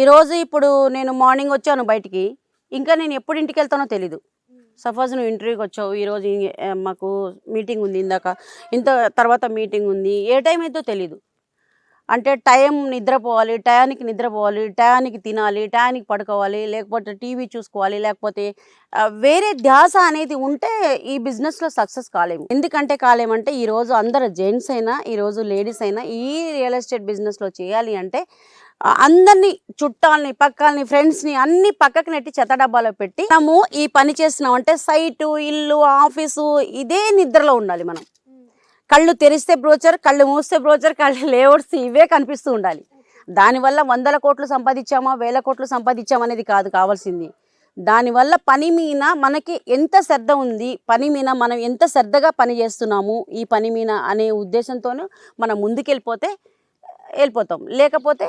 ఈరోజు ఇప్పుడు నేను మార్నింగ్ వచ్చాను బయటికి, ఇంకా నేను ఎప్పుడు ఇంటికి వెళ్తానో తెలీదు. సపోజ్ నువ్వు ఇంటర్వ్యూకి వచ్చావు, ఈరోజు మాకు మీటింగ్ ఉంది, ఇందాక ఇంత తర్వాత మీటింగ్ ఉంది, ఏ టైం అయితే తెలీదు. అంటే టైం నిద్రపోవాలి, టయానికి తినాలి, టయానికి పడుకోవాలి, లేకపోతే టీవీ చూసుకోవాలి, లేకపోతే వేరే ధ్యాస అనేది ఉంటే ఈ బిజినెస్లో సక్సెస్ కాలేము. ఎందుకంటే కాలేమంటే ఈరోజు అందరు జెంట్స్ అయినా, ఈరోజు లేడీస్ అయినా ఈ రియల్ ఎస్టేట్ బిజినెస్లో చేయాలి అంటే అందరినీ, చుట్టాలని, పక్కల్ని, ఫ్రెండ్స్ని అన్ని పక్కకి నెట్టి చెత్త డబ్బాలో పెట్టి మనము ఈ పని చేస్తున్నాం అంటే సైటు, ఇల్లు, ఆఫీసు ఇదే నిద్రలో ఉండాలి. మనం కళ్ళు తెరిస్తే బ్రోచర్, కళ్ళు మూస్తే బ్రోచర్, కళ్ళు లేఅవుట్స్ ఇవే కనిపిస్తూ ఉండాలి. దానివల్ల 100 కోట్లు సంపాదించామా, 1000 కోట్లు సంపాదించామా అనేది కాదు కావాల్సింది. దానివల్ల పని మీద మనకి ఎంత శ్రద్ధ ఉంది, పని మీద మనం ఎంత శ్రద్ధగా పని చేస్తున్నాము ఈ పని మీద అనే ఉద్దేశంతోనూ మనం ముందుకెళ్ళిపోతాం. లేకపోతే